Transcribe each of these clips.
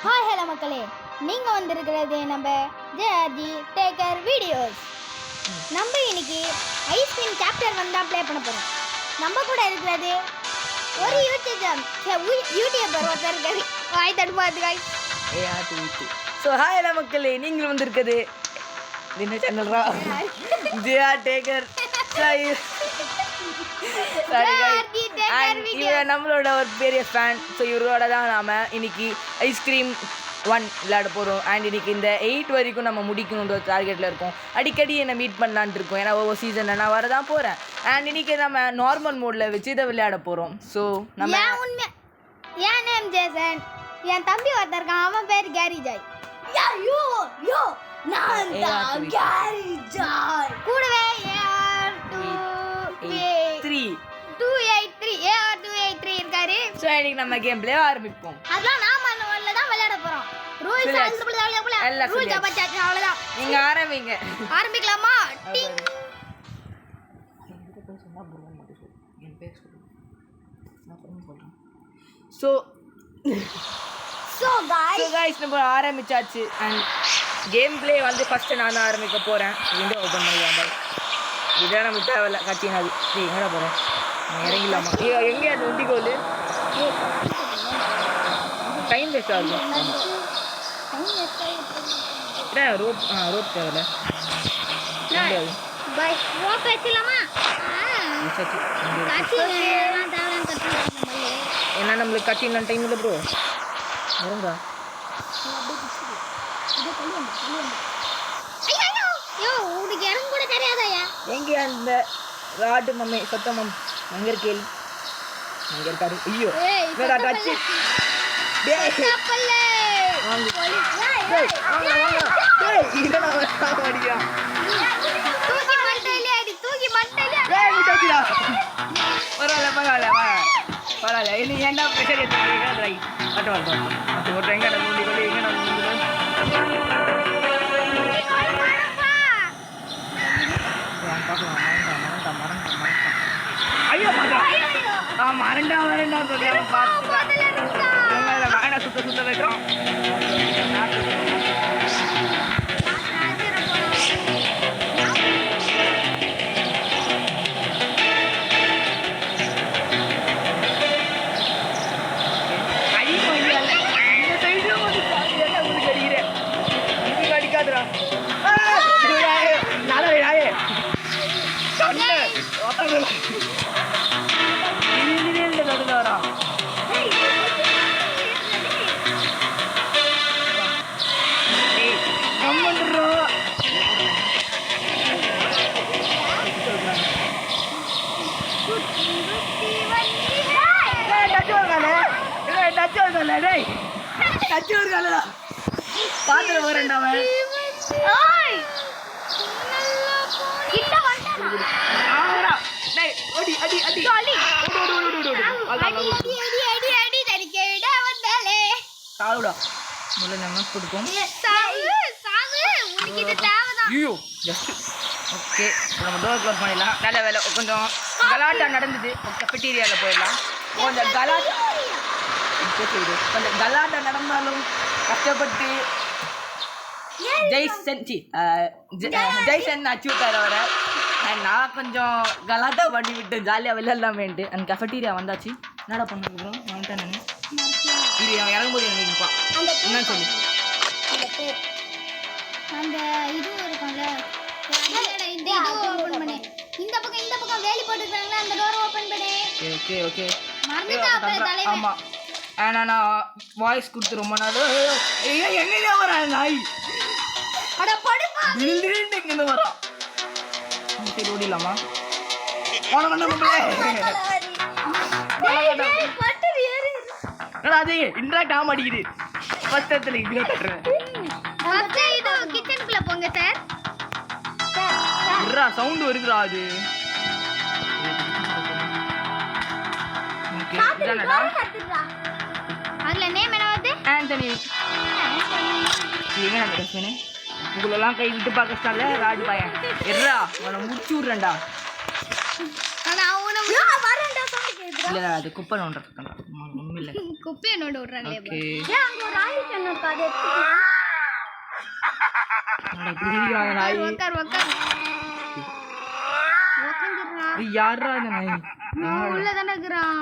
Hi hello மக்களே, நீங்கள் வந்திருக்கிறது நம்ம ஜேஆர்ஜி டேக்கர் வீடியோஸ். நம்ம இன்னைக்கு ஐஸ்கிரீம் சாப்டர் வந்தால் ப்ளே பண்ண போகிறோம். நம்ம கூட இருக்கிறது ஒரு யூடியூபர் ஒருத்தர் இருக்காரு. வாய் தடுமாது காய். ஸோ ஹாய் ஹலோ மக்களே, நீங்கள் வந்திருக்கிறது என்ன சேனல்ரா? JR taker. நம்மளோட ஒரு பெரிய ஃபேன். ஸோ இவரோட தான் நாம் இன்னைக்கு ஐஸ்கிரீம் 1 விளையாட போகிறோம். அண்ட் இன்னைக்கு இந்த 8 வரைக்கும் நம்ம முடிக்கணுன்ற ஒரு டார்கெட்டில் இருக்கோம். அடிக்கடி என்னை மீட் பண்ணலான்ட்டு இருக்கோம், ஏன்னா ஒவ்வொரு சீசனில் நான் வரதான் போகிறேன். அண்ட் இன்னைக்கு நம்ம நார்மல் மோடில் வச்சு இதை விளையாட போகிறோம். ஸோ நம்ம என் நேம் ஜேசன், என் தம்பி ஒருத்தர் இருக்கான், அவன் பேர் கேரி ஜாய். கூடவே AR283 இருக்காரு. ஸோ இன்னைக்கு நம்ம கேம் பிளே ஆரம்பிப்போம். அதான் நாம ஒன்ல தான் விளையாட போறோம். ரூல்ஸ் அவ்வளவுதான். நீங்க ஆரம்பிங்க. ஆரம்பிக்கலாமா? ஸோ கைஸ் நம்ம ஆரம்பிச்சாச்சு. அண்ட் கேம் பிளே வந்து ஃபஸ்ட்டு நான் ஆரம்பிக்க போகிறேன். விண்டோ ஓப்பன் பண்ணிக்கலாம். இதான் நமக்கு தேவையில்ல கத்தினாது. எங்கடா போகிறேன்? இறங்கிடலாமா? எங்கே அந்த உண்டிகோல் டைம் வேஸ்ட் ஆகும். ரோப் தேவையில்ல. ஏன்னா நம்மளுக்கு கத்தின டைம் இல்லை ப்ரோ. வருங்கா எங்கே அந்த ராட்டு மம்மி சத்தம் அங்கே இருக்கேள் அங்கே இருக்காரு. ஐயோ டச்சு. பரவாயில்ல இனி ஏன்டா ப்ரெஷர் எடுத்து கட்ட எங்கே மரண்டா வாயனா சுத்த வைக்கிறோம். அடிக்காதுரா பாத்துல போறேன்டாவன். ஓகே நம்ம டோர் க்ளோஸ் பண்ணிடலாம். நல்ல வேலை கொஞ்சம் கலாட்டா நடந்தது. கெஃபெட்டீரியாவில் போயிடலாம். கொஞ்சம் கலாட்டா நடந்தாலும் கஷ்டப்பட்டு ஜெய்சன் அச்சுட்டார் அவரை. அண்ட் நான் கொஞ்சம் கலாட்டா பண்ணி விட்டு ஜாலியாக விளையாடலாமேன்ட்டு. அண்ட் கெஃபெட்டீரியா வந்தாச்சு. என்னடா பண்ணிருக்கிறோம் வாங்கிட்டேன் நான். இது அவன் இறங்கும்போது எனக்கு நிற்பான். என்ன சொல்லு அந்த இதுவும் இருக்கும்ல, இந்த ஓபன் பண்ணு. இந்த பக்கம் வேலி போட்டுருக்காங்களா, அந்த டோர் ஓபன் பண்ணு. ஓகே ஓகே மறந்துட்டா அப்புறம் தலைவன். ஆமா ஆனா நான் வாய்ஸ் கொடுத்து ரொம்ப நாள் எங்க வரான் நாய். அட படுப்பா திடீர்னு இங்க வரான். சரி ஓடிடலாமா? அது இன்ட்ராக்ட் ஆக மாட்டேங்குது. ஃபர்ஸ்ட் இடத்துல இங்கே தட்டுறேன். கிச்சனுக்குள்ள போங்க சார். சவுண்ட் வருதுடா. அது அதுல நேம் என்ன வருது? ஆண்டனி. உங்களெல்லாம் கை விட்டு பார்க்கல ராஜு பையன். எர்ரா உன்னை முடிச்சு விட்றேன்டா. இல்ல அது குப்பை நோண்டறதுக்கு ஒண்ணும் இல்ல குப்பையை நோண்ட விடுறாங்களே ஓகே ஏன் அங்க ஒரு ஆயில் கேன் இருக்கு அது அட புரியுறாங்க நாய் உட்கார் உட்காந்துடுறா யாரா இந்த நாய் உள்ள தானே இருக்கிறான்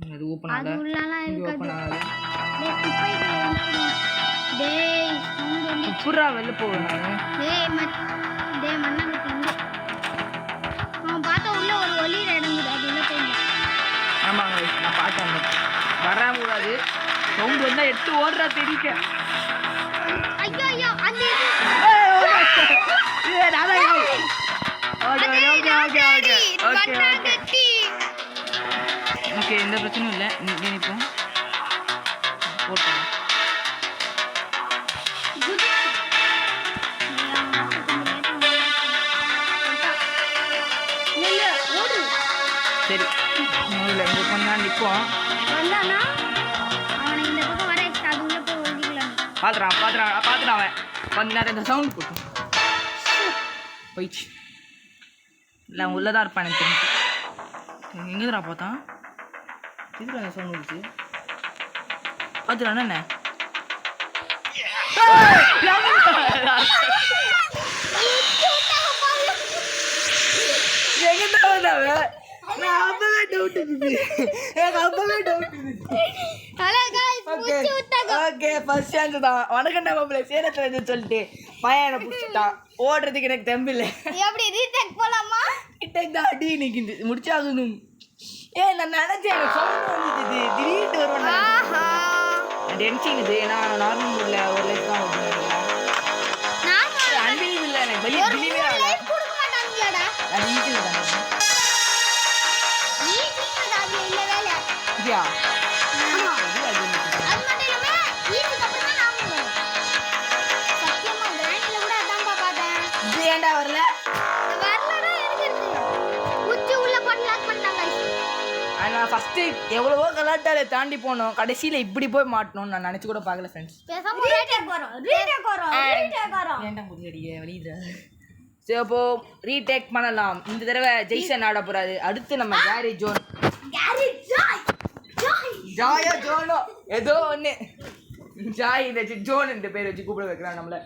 அது ஓபன் ஆகல அது உள்ளலாம் இது இருக்காது ஓபன் ஆகல டேய் குப்பைக்குள்ள வந்து டேய் சவுண்ட் வந்து புறா வெளில போறேன் நானு டேய் மண்ணை கட்டிங்க அவன் பார்த்தா உள்ள ஒரு ஒளிர இடங்குது அது உள்ள போயிடலாம் ஆமாங்க நான் பார்த்தேன் வராம கூடாது சவுண்ட் வந்தா எட்டு ஓடுறா தெரிக்க ஐயோ அந்த ஓகே எந்த பிரச்சனையும் இல்லை இங்கே நிற்போம் போட்டோம் சரி முதல்ல இங்கே கொஞ்ச நேரம் நிற்போம் வந்தானா அவனை இந்த பக்கம் வர அது உள்ள போய் ஒழிக்கலாம் பார்த்துறான் அவன் கொஞ்ச நேரம் இந்த சவுண்ட் போட்டோம் போயிடுச்சு இல்லை அவன் உள்ளே தான் இருப்பான் எனக்கு தெரிஞ்சு எங்கேதுடா பார்த்தான் இதுடா அந்த சவுண்ட் வந்துச்சு பார்த்துறான் என்ன சொல்லிட்டு பையனை பிடிச்சிட்டான் ஓடுறதுக்கு எனக்கு தெம்பில்லை எப்படி ரீடேக் போலாமா அடி இன்னைக்கு முடிச்சாகணும் நான் நினைச்சேன் எனக்கு சவுண்ட் வந்துது திடீர்னு வருவேன் டென்ஷன் இது ஏன்னா நார்மல் மூட்ல ஒரு லைஃப் தான் அன்பிலீவ் இல்லை எனக்கு வெளியே பிலீவே ஆகல கொடுக்க மாட்டாங்களாடா அது ஈஸியில் தானே இல்ல வேலை இல்லையா அது மட்டும் இல்லாம ஈஸிக்கு அப்புறம் தான் நான் வரும் சத்தியமா கிராண்டில கூட அதான் பார்த்தேன் இது ஏன்டா வரல வரலடா எனக்கு இருக்கு உச்சி உள்ள போட்டு லாக் பண்ணிட்டாங்க நான் ஃபர்ஸ்ட் எவ்வளவோ கலாட்டால தாண்டி போனோம் கடைசியில இப்படி போய் மாட்டணும் நான் நினைச்சு கூட பார்க்கல ஃப்ரெண்ட்ஸ் பேசாம ரீடேக் வரோம் ஏன்டா முடியடியே வலிதா சரி அப்போ ரீடேக் பண்ணலாம் இந்த தடவை ஜெய்சன் ஆட போறாரு அடுத்து நம்ம கேரி ஜோன் ஜாயா ஜோனோ ஏதோ ஒன்று ஜாய் இந்த ஜோன் என்ற பேர் வச்சு கூப்பிட வைக்கிறான் நம்மள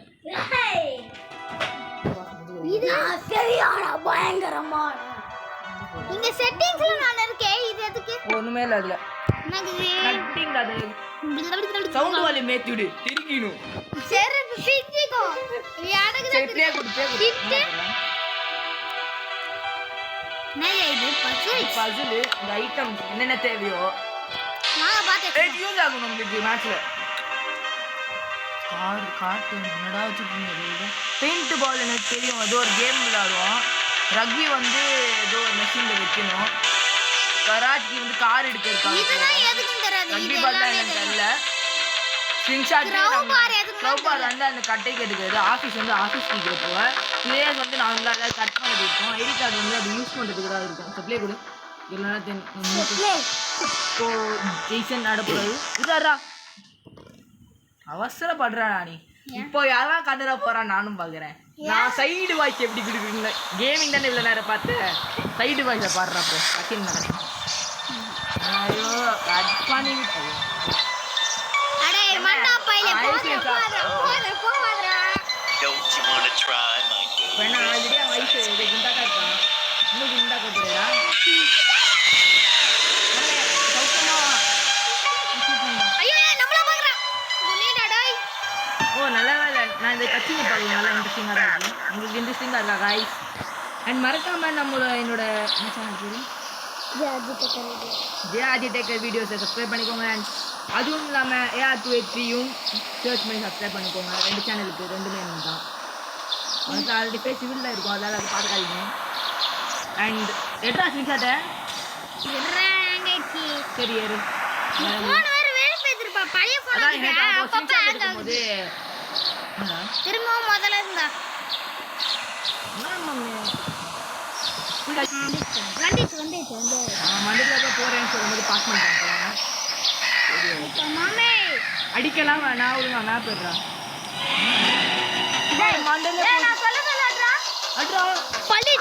இது சரியான பயங்கரமான இங்க செட்டிங்ஸ்ல நான் இருக்கேன் இது எதுக்கு ஒண்ணுமே இல்ல அதுல நத்திங் அது சவுண்ட் வால்யூம் ஏத்தி விடு திருக்கிணும் சரி பிச்சிக்கோ எனக்கு சரி ப்ளே கொடு நான் இது பசில் இந்த ஐட்டம் என்னென்ன தேவையோ நான் பார்த்தேன் யூஸ் ஆகும் நமக்கு மேட்ச்ல கார்டு என்னடா வச்சுருக்கீங்க பெயிண்ட் பால் எனக்கு தெரியும் ஏதோ ஒரு கேம் விளையாடுவோம் ரக்பி வந்து ஏதோ ஒரு மெஷினில் வைக்கணும் கராட்சி வந்து கார் எடுக்கிறதுக்காக இதெல்லாம் எதுக்கும் தெரியாது ரக்பி பால் தான் எனக்கு தெரியல ஸ்கிரீன்ஷாட் க்ளவ் பார் வந்து அந்த கட்டைக்கு எடுக்கிறது ஆஃபீஸ் வந்து ஆஃபீஸ் கேட்கிறப்போ பிளேயர்ஸ் வந்து நாங்கள் அதாவது கட் பண்ணிட்டு இருக்கோம் ஐடி கார்டு வந்து அது யூஸ் பண்ணுறதுக்கு தான் இருக்கும் ஸோ ப்ளே கொடு இல்லைன்னா இப்போ ஜெய்சன் நடக்கூடாது இதாரா அவசரப்படுறா நீ இப்போ யாரெல்லாம் கதற போறான் நானும் பார்க்குறேன் நான் சைடு வாய்ஸ் எப்படி கொடுக்குறீங்க கேமிங் தானே இவ்வளோ நேரம் பார்த்து சைடு வாய்ஸை பாடுறப்போ அக்கின் நடக்கும் ஐயோ கட் பண்ணி அடே மண்ணா பையில போவாதடா Don't you want to try my game? வேணா ஆல்ரெடி வயசு இது குண்டாக்கா இருக்கான் இன்னும் குண்டாக்க போறா ஐயோ நம்மள பாக்குறான் குனிடா டேய் ஓ நல்ல வேலை நான் இந்த கட்சிங்க பார்க்க நல்லா இன்ட்ரெஸ்டிங்காக தான் இருக்கு உங்களுக்கு இன்ட்ரெஸ்டிங்காக இருக்கா காய்ஸ் அண்ட் மறக்காம என்னோட என்ன சேனல் பேரு ஜேஆர்ஜி டேக்கர் வீடியோஸை சப்ஸ்கிரைப் பண்ணிக்கோங்க அண்ட் அதுவும் இல்லாமல் AR283யும் சர்ச் பண்ணி சப்ஸ்கிரைப் பண்ணிக்கோங்க 2 சேனலுக்கு ரெண்டுமே ஒன்று தான் அதுக்கு ஆல்ரெடி பேர் சிவிலில் இருக்கும் அதனால் அதை பார்த்துக்காதீங்க அண்ட் எட்ரா ஸ்கிரீன்ஷாட்டை சரி ஏறு போன் வேற வேற பேசிருப்பா பழைய போன் அதான் எனக்கு அப்பப்ப ஸ்கிரீன்ஷாட் hang எடுக்கும்போது திரும்பவும் முதல்ல இருந்தா மண்டபத்தில் போகிறேன்னு சொல்லும்போது பாஸ் பண்ணிட்டாங்க மாமே அடிக்கலாம் வேணாம் ஒழுங்கா மேப் போடுறா நான் சொல்ல சொல்லட்றா அட்ரா பள்ளி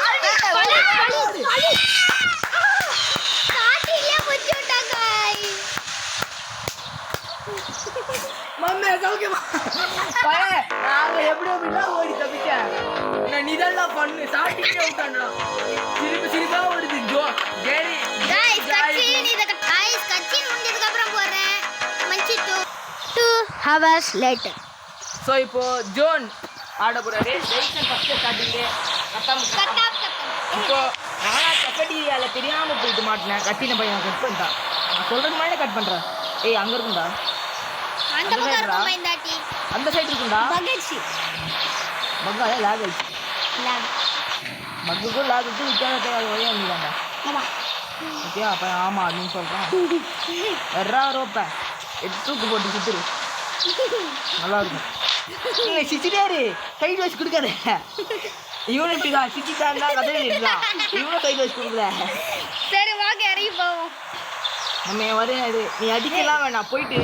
ஸ்டார்டிங்ல மம்மே சௌக்கியமா பையன் நாங்க எப்படி எப்படிலாம் ஓடி தப்பிச்சேன் நான் நீதான் பண்ணு சாப்பிட்டே விட்டான்டா சிரிப்பா ஓடுது ஜோ கேரி गाइस கச்சின் இத गाइस கச்சின் முடிஞ்சதுக்கு அப்புறம் போறேன் மஞ்சி 2 hours later ஸோ இப்போ ஜோன் ஆட போறாரு ஜெய்சன் ஃபர்ஸ்ட் ஸ்டார்டிங்லே கட்டம் இப்போ நானா செகண்டரியால தெரியாம போயிட்டு மாட்டினேன் கட்டின பையன் கட் பண்ணிட்டான் நான் சொல்றது மாதிரி கட் பண்றேன் ஏய் அங்க இருக்குண்டா அந்த பக்கம் இருக்கும் இந்தாட்டி அந்த சைடு இருக்குண்டா பகச்சி பக்கா லாக் ஆயிடுச்சு லாக் பக்குக்கு லாக் விட்டு விற்காத வழியா நீதாண்டா ஆமா ஓகே அப்போ ஆமாம் அப்படின்னு சொல்கிறேன் எறா ரோப்ப தூக்கு போட்டு சுத்துரு நல்லா இருக்கும் நீங்கள் சிச்சிட்டாரு கைடு வச்சு கொடுக்காத இவனு இப்படி தான் சிச்சிட்டாருன்னா கதை தான் இவனும் கைடு வச்சு கொடுக்கல சரி வாங்க இறங்கி போவோம் நம்ம வரேன் இது நீ அடிக்கலாம் வேணாம் போயிட்டு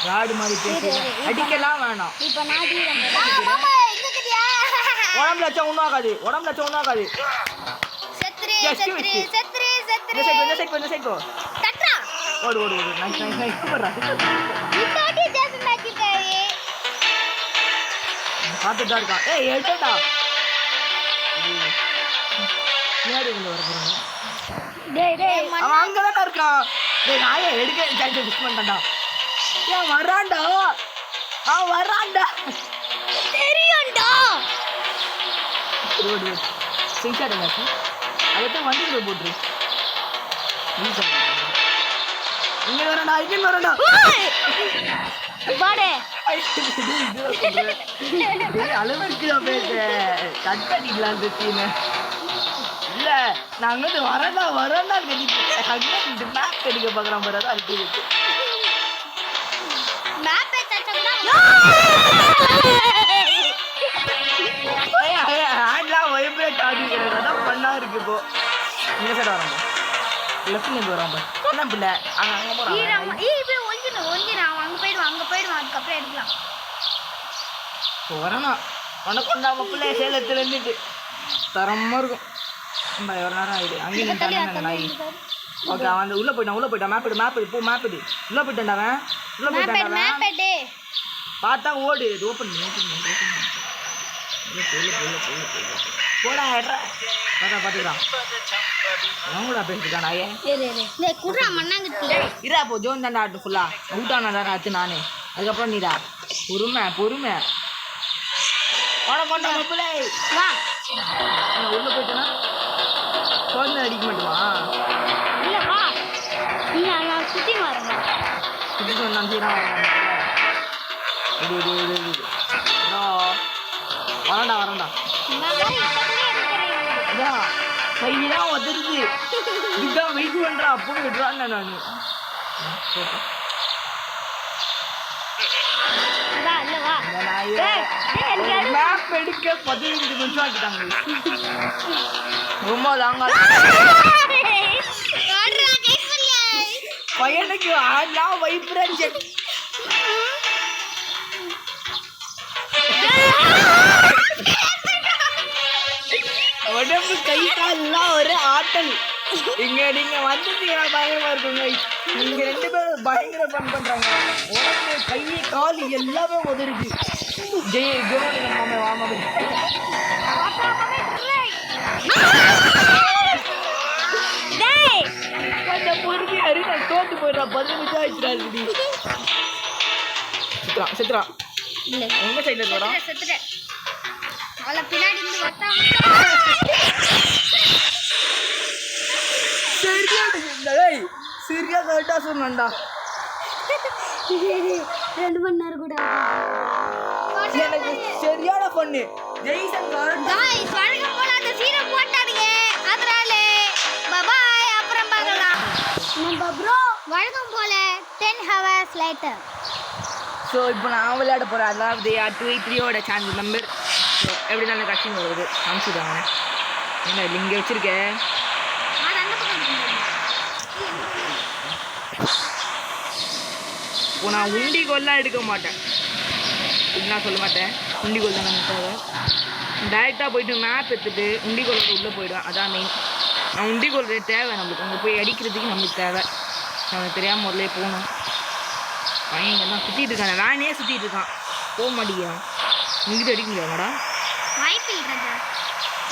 ராடு மாதிரி பேசி அடிக்கலாம் வேணாம் இப்போ நான் தீரேன் மாமா எங்க கிட்டியா உடம்புல வச்சா ஒன்றும் ஆகாது உடம்புல வச்சா ஒன்றும் ஆகாது சத்ரி Just do சத்ரி it. சத்ரி சத்ரி இந்த சைடு தட்ரா ஓடு ஓடு ஓடு நைஸ் சூப்பர்ரா இந்தாட்டி ஜாஸ்தி நாக்கிட்டாயே பார்த்துட்டு தான் இருக்கான் ஏய் எடுத்தா பின்னாடி இருந்து வர போறாங்க டேய் அவன் அங்கதான் இருக்கான் டேய் நாயே எடுக்க சான்ஸ் மிஸ் பண்ணிட்டான்டா ஏன் வரான்டா அவன் வரான்டா தெரியும்டா ஓடு சிங்காடுங்க அதுதான் வண்டியில் போட்டுரு இங்க வரடா இங்க வரடா வாடே அளவுக்கு பேச கட் பண்ணிக்கலாம் சீனு இல்ல நாங்க வந்து வரண்டா கட்டிட்டு மேப் எடுக்க பாக்குறான் பாரு அதான் இருக்கு மேப் தட்டா ஹேண்ட்லாம் வைப்ரேட் ஆகிக்கிறது அதான் பண்ணா இருக்கு இப்போ இந்த சைடு வரான் லெஃப்ட்ல இருந்து வரான் என்ன பிள்ளை அங்க போறான் இப்போ ஒஞ்சினா அங்க போயிடுவான் அதுக்கப்புறம் எடுக்கலாம் வரணும் உனக்கு கொண்டாம பிள்ளை சேலத்துல இருந்துட்டு தரமா இருக்கும் நம்ம எவ்வளோ நேரம் ஆயிடுது அங்கேயும் நின்ட்டாங்க நாய் ஓகே அவன் உள்ள போயிட்டான் மேப் எடு மேப் எடு உள்ள போயிட்டான்டா அவன் உள்ள போயிட்டான் அவன் பார்த்தா ஓடு இது ஓப்பன் பண்ணு போடா பார்த்துக்கலாம் அவங்களா பேசிட்டான் நாயே குடுறா மண்ணாங்கட்டி இரா போ ஜோன் தாண்டா ஆட்டு ஃபுல்லா ஊட்டானா தானே ஆச்சு நானே அதுக்கப்புறம் நீடா பொறுமை கொண்டா பிள்ளை வா நான் உள்ள போயிட்டேன்னா குழந்தை அடிக்க மாட்டோமா இல்ல வா நீங்க நான் சுத்தி வரேன் சுற்றி சொன்னான் சீரா வரண்டா அதான் கையெல்லாம் உதருது இதுதான் வெயிட் பண்ணுறா அப்போ விடுறான்னு நான் மேப் எடுக்க 15 நிமிஷம் ஆக்கிட்டாங்க ரொம்ப லாங்கா பையனுக்கு ஆடலாம் வைப்ரன்ஸ் உடம்பு கை கால்லாம் ஒரு ஆட்டல் இங்க நீங்க வந்துட்டீங்கன்னா பயங்கரமா இருக்குங்க நீங்க 2 பேரும் பயங்கர பண்றாங்க உடம்பு கை கால் எல்லாமே உதறுது வாமா கொஞ்சம் பொறுமையா இருக்கு நான் தோத்து போயிடுறான் 10 நிமிஷம் ஆயிடுச்சுடா சித்ரா உங்க சைட்ல இருக்கா பின்னாடி இருந்து வட்டா சரியா கரெக்டா சொன்னான்டா 2 மணி நேரம் கூட எனக்கு சரியான பண்ணு ஜெய்சன் गाइस வழக்கம் போல அந்த சீனை போட்டாதீங்க அதனால பை பை அப்புறம் பார்க்கலாம் நம்ம ப்ரோ வழக்கம் போல 10 hours later ஸோ இப்போ நான் விளையாட போகிறேன் அதாவது R283யோட சேனல் மெம்பர் ஸோ எப்படி நல்ல கட்சிங்க வருது அனுப்பிச்சுட்டாங்க என்ன இல்லை இங்கே வச்சுருக்கேன் அது அந்த பக்கம் இருக்கு இப்போ நான் உண்டிகோல்லாம் எடுக்க மாட்டேன் நான் சொல்ல மாட்டேன் உண்டிகோல் தான் நம்ம போவேன் டைரெக்டாக போயிட்டு மேப் எடுத்துட்டு உண்டிகோலுக்கு உள்ளே போயிடுவேன் அதான் மெயின் நான் உண்டிகோல் தேவை நம்மளுக்கு அங்கே போய் அடிக்கிறதுக்கு நம்மளுக்கு தேவை நமக்கு தெரியாமல் முதல்ல போகணும் பையன் எல்லாம் சுற்றிட்டு இருக்கான் வேனே சுற்றிட்டு இருக்கான் போக மாட்டேங்கிறான் இங்கிட்ட அடிக்க முடியாதாடா வாய்ப்பு இல்லைடா.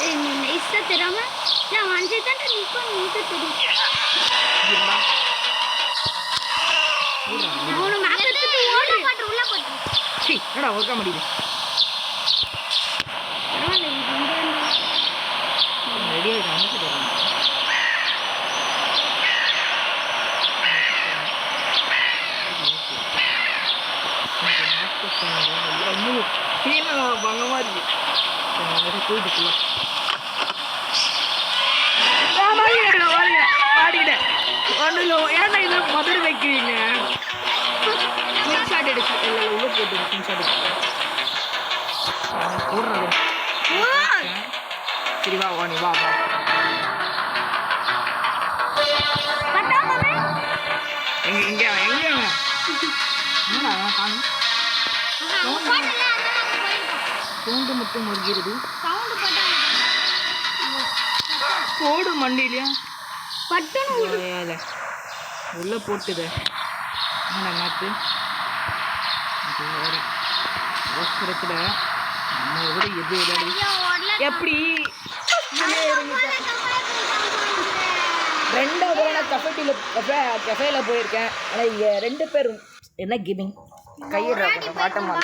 ஏய் நீ நைஸா தெரியாம நான் வந்து தான் நிக்கும் நீக்கு தெரியும். அவனு மேப் எடுத்து ஓட மாட்டற உள்ள போட்டு. சீ என்னடா ஒர்க்க முடியல. பரவாயில்லை இது ரெடி ஆயிட்டு வந்துட்டு வரேன். பங்கமா இருக்கு போயிட்டு ஏன்னா இது மதுரை வைக்கிறீங்க ஸ்கிரீன்ஷாட் எடுத்து இல்லை உள்ள போட்டு ஸ்கிரீன்ஷாட் எடுத்து போடுறது சரி வா வா நீ வா வா எங்க எங்க எங்க என்னடா காணும் சவுண்டு மட்டும் முறுகிறது போடு மண்டியிலையா பட்டுன்னு உள்ள போட்டுது என்னடா மேப்பு அவசரத்தில் நம்ம விட எது விளையாடி எப்படி ரெண்டாவது நான் கஃபேல போயிருக்கேன் ஆனால் இங்கே 2 பேரும் என்ன கேமிங் கையிடுற கொஞ்சம் மாட்டமா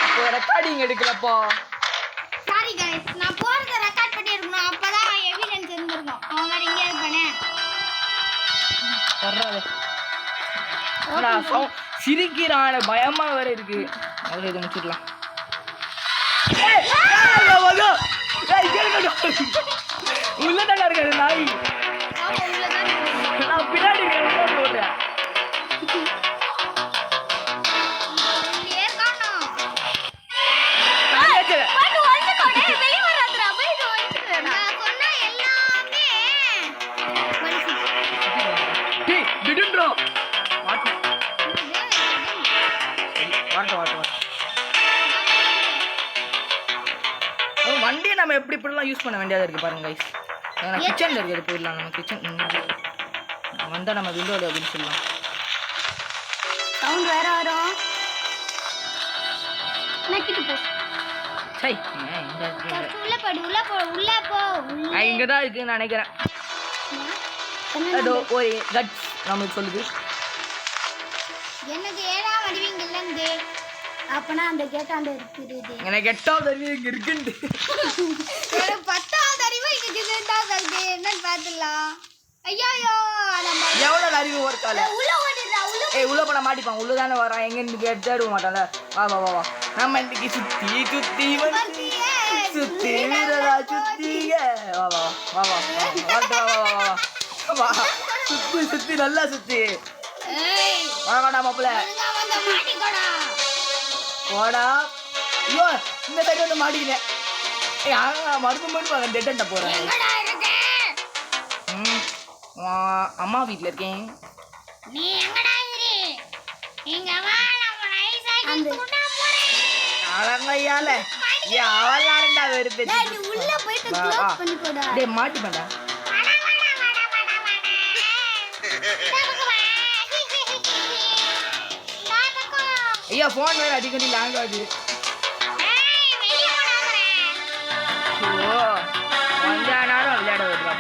அப்போ ரெக்கார்டிங் எடுக்கலப்பா சாரி गाइस நான் போறத ரெக்கார்ட் பண்ணி இருக்கணும் அப்பதான் எவிடன்ஸ் இருந்திருக்கும் அவன் வேற இங்கே இருக்கானே வர்றாதே சிரிக்கிறான பயமா வேற இருக்கு அதுல இதை முடிச்சிடலாம் உள்ளதாடா இருக்காரு நாய் நான் பின்னாடி போடுறேன் வண்டியை நம்ம எப்படி இப்படிலாம் யூஸ் பண்ண வேண்டியதாக இருக்குது பாருங்க கைஸ் நான் கிச்சனில் இருக்கிறது போயிடலாம் நம்ம கிச்சன் வந்தால் நம்ம விண்டோவில் அப்படின்னு சொல்லலாம் சவுண்ட் வேற வரும் நக்கிட்டு போ சை உள்ள போ இங்கே தான் இருக்குன்னு நினைக்கிறேன் அதோ ஒரு கட்ஸ் நமக்கு சொல்லுது எனக்கு 7ஆம் அறிவிங்கல்ல இருந்து அப்பனா அந்த கேட்டாண்ட இருக்குது எனக்கு 8வது அறிவு இங்க இருக்குன்னு எனக்கு 10வது அறிவு இங்க இருக்குதான் சொல்லுது என்னன்னு பாத்துலாம் ஐயோ நம்ம எவ்வளவு அறிவு ஒர்க்கால உள்ள ஓடிடா உள்ள ஏய் உள்ள போட மாட்டிப்பான் உள்ள தானே வரான் எங்க இருந்து தேடுவ மாட்டான்ல வா வா வா வா நம்ம இன்னைக்கு சுத்தி சுத்தி வந்து சுத்தி வீரரா சுத்திங்க வா வா வா வா வா வா வா சுத்தி சுத்தி நல்லா சுத்தி ஏய் வாடா மாப்ள அங்க வந்து மாட்டிக்கோடா போடா ஐயோ இந்த சைடு வந்து மாட்டிக்கிட்டேன் ஏய் ஆங்க மறுபடியும் அந்த டெட்டன்ட்ட போறேன் எங்கடா இருக்க அம்மா வீட்ல இருக்கேன் நீ எங்கடா இரு இங்க வா நம்ம நைஸ் ஆகி கூடா போறேன் அலங்கையால ஏ அவளாரண்டா வெறுப்பே டேய் நீ உள்ள போய் க்ளோஸ் பண்ணி போடா டேய் மாட்டிப்படா ஐயா ஃபோன் வேற அடிக்கடி லாங் ஆகுது ஓ கொஞ்ச நேரம் விளையாட வருதா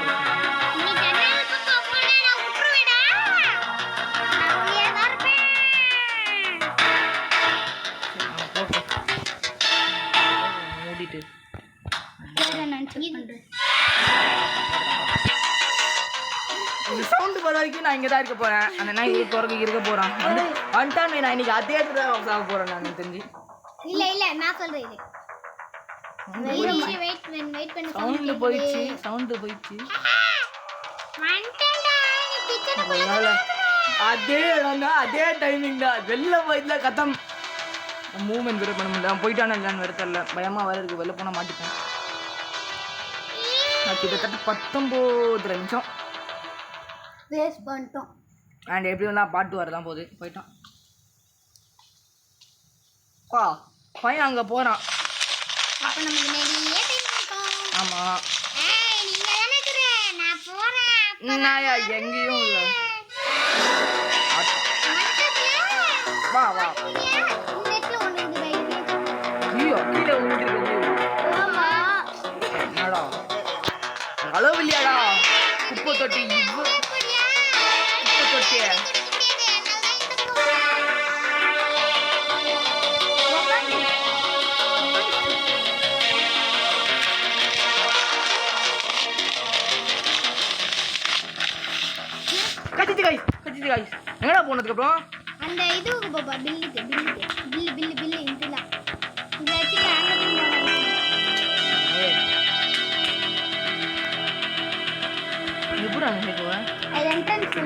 மூடிட்டு சவுண்டு போகிற வரைக்கும் நான் இங்கே தான் இருக்க போகிறேன் அந்த நாய் இருக்க போகிறான் வந்துட்டான் நான் இன்னைக்கு அதே தான் சாக போகிறேன் நான் தெரிஞ்சு இல்ல நான் சொல்றேன் இது வெயிட் பண்ணு சவுண்டு போயிடுச்சு அதே இடம் தான் அதே டைமிங் தான் வெளில போயிட்டுல கத்தம் மூவ்மெண்ட் வேறு பண்ண முடியல போயிட்டானு இல்லைன்னு வேறு தெரில பயமாக வேறு இருக்குது வெளில போனால் மாட்டிப்பேன் நான் கிட்டத்தட்ட 19 நிமிஷம் வேஸ்ட் பண்ணிட்டோம் அண்ட் எப்படி வந்தால் பாட்டு வரதான் போகுது போயிட்டான் பா பையன் அங்கே போகிறான் அப்ப நமக்கு நிறைய டைம் இருக்கும் ஆமா நீங்க தானே இருக்கற நான் போறேன் நாயா எங்கேயும் இல்லை வா வா நெட்ல ஒண்ணு இருக்கு guys. ஐயோ கீழே விழுந்துருக்கு ஆமா. என்னடா அளவு இல்லையாடா குப்பை தொட்டி எப்படியா? குப்பை தொட்டிய கத்திச்சு காய்ஸ் எங்கடா போனதுக்கு அப்புறம் அந்த இதுக்கு பாப்பா பில்லுக்கு பில்லு இதுதான் இதை வச்சுட்டு அங்கே போய் எப்படி அங்கே போவேன் அது என்ட்ரன்ஸ்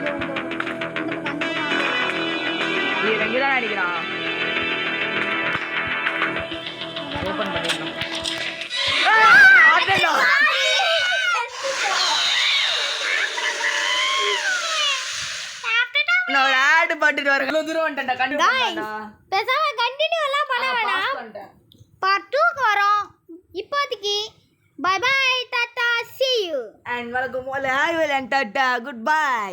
இது எங்கே தான் அடிக்கிறான் ஓப்பன் பண்ணிடணும் நான் ஒரு ஆடு பாட்டுட்டு வரேன் இவ்வளோ தூரம் வந்துட்டேன்டா கண்டிப்பா பேசாம கண்டினியூ எல்லாம் பண்ண வேணாம் பார்ட் 2க்கு வரோம் இப்போதைக்கு பை பை டாடா see you and வணக்கம் ஹாய் வெல் அண்ட் டாடா குட் பை